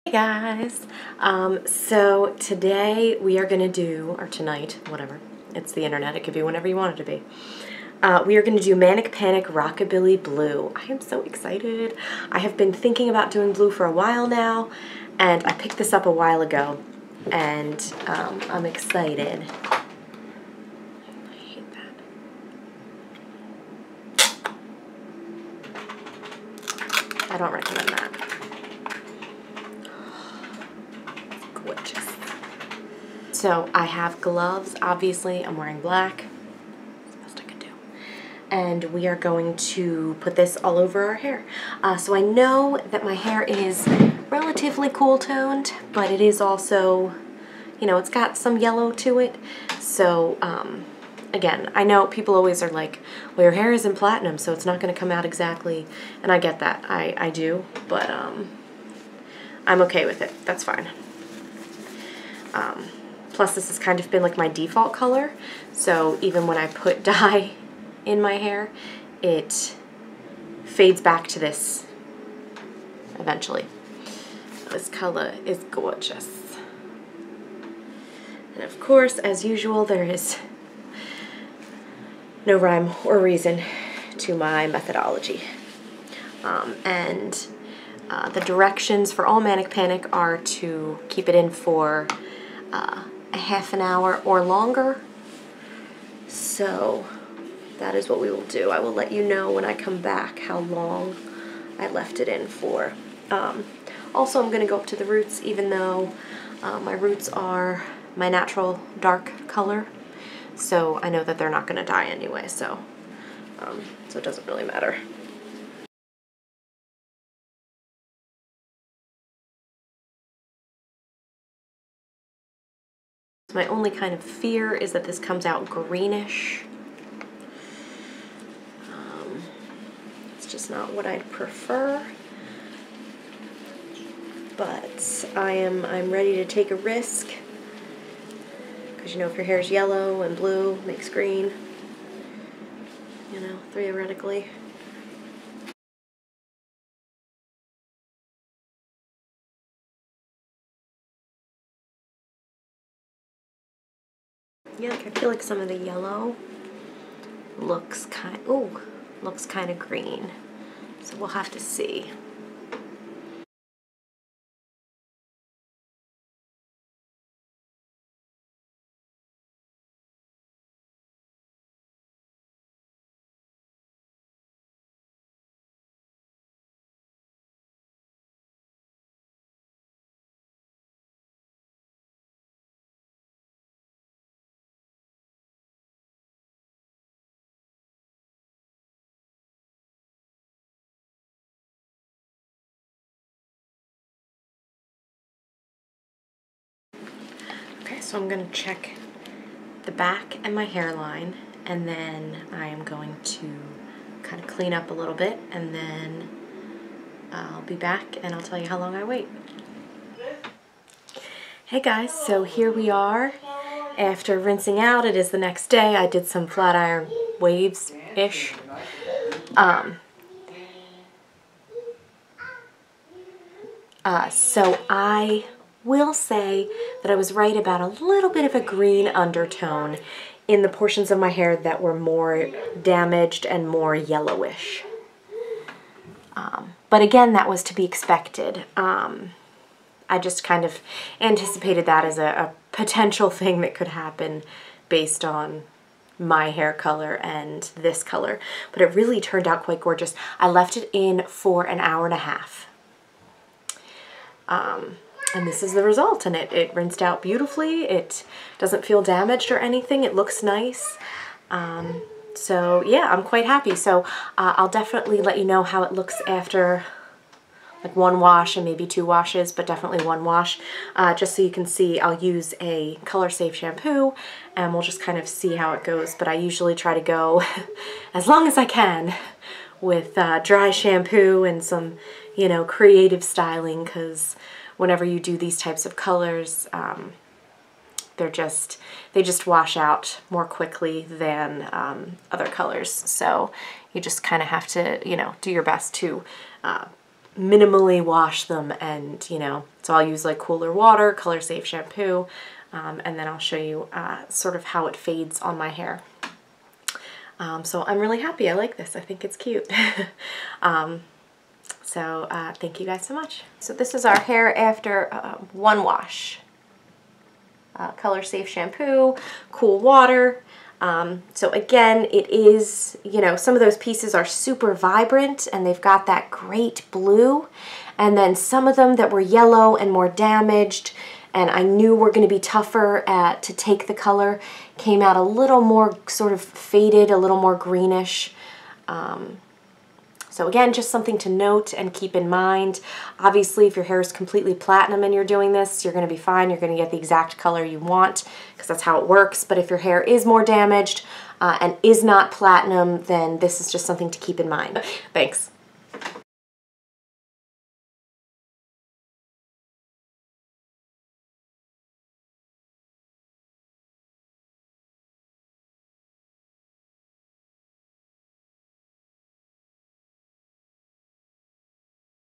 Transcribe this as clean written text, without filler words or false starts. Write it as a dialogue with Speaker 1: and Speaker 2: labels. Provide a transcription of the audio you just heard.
Speaker 1: Hey guys, so today we are going to do, or tonight, whatever, it's the internet, it could be whenever you want it to be. We are going to do Manic Panic Rockabilly Blue. I am so excited. I have been thinking about doing blue for a while now, and I picked this up a while ago, and I'm excited. I hate that. I don't recommend that. Gorgeous. So I have gloves, obviously. I'm wearing black. That's the best I could do. And we are going to put this all over our hair. So I know that my hair is relatively cool toned, but it is also, you know, it's got some yellow to it. So again, I know people always are like, well, your hair isn't platinum, so it's not going to come out exactly. And I get that. I do, but I'm okay with it. That's fine. Plus this has kind of been like my default color, so even when I put dye in my hair, it fades back to this eventually. This color is gorgeous. And of course, as usual, there is no rhyme or reason to my methodology. The directions for all Manic Panic are to keep it in for a half an hour or longer. So that is what we will do. I will let you know when I come back how long I left it in for. Also, I'm going to go up to the roots, even though my roots are my natural dark color. So I know that they're not going to die anyway, so it doesn't really matter. My only kind of fear is that this comes out greenish. It's just not what I'd prefer. But I'm ready to take a risk. Because you know, if your hair's yellow and blue makes green, you know, theoretically. Yeah, I feel like some of the yellow looks kind of green. So we'll have to see. Okay, so I'm going to check the back and my hairline, and then I am going to kind of clean up a little bit, and then I'll be back and I'll tell you how long I wait. Hey guys, so here we are. After rinsing out, it is the next day. I did some flat iron waves-ish. So I will say that I was right about a little bit of a green undertone in the portions of my hair that were more damaged and more yellowish. But again, that was to be expected. I just kind of anticipated that as a potential thing that could happen based on my hair color and this color. But it really turned out quite gorgeous. I left it in for an hour and a half. And this is the result, and it rinsed out beautifully. It doesn't feel damaged or anything. It looks nice. So yeah, I'm quite happy. So I'll definitely let you know how it looks after like one wash and maybe two washes, but definitely one wash. Just so you can see, I'll use a color safe shampoo and we'll just kind of see how it goes. But I usually try to go as long as I can with dry shampoo and some, you know, creative styling, because whenever you do these types of colors, they just wash out more quickly than other colors. So you just kind of have to, you know, do your best to minimally wash them, and you know, so I'll use like cooler water, color safe shampoo, and then I'll show you sort of how it fades on my hair. So I'm really happy. I like this. I think it's cute. So thank you guys so much. So this is our hair after one wash. Color safe shampoo, cool water. So again, it is, you know, some of those pieces are super vibrant and they've got that great blue. And then some of them that were yellow and more damaged, and I knew were going to be tougher to take the color, came out a little more sort of faded, a little more greenish. So again, just something to note and keep in mind. Obviously, if your hair is completely platinum and you're doing this, you're going to be fine. You're going to get the exact color you want because that's how it works. But if your hair is more damaged and is not platinum, then this is just something to keep in mind. Thanks.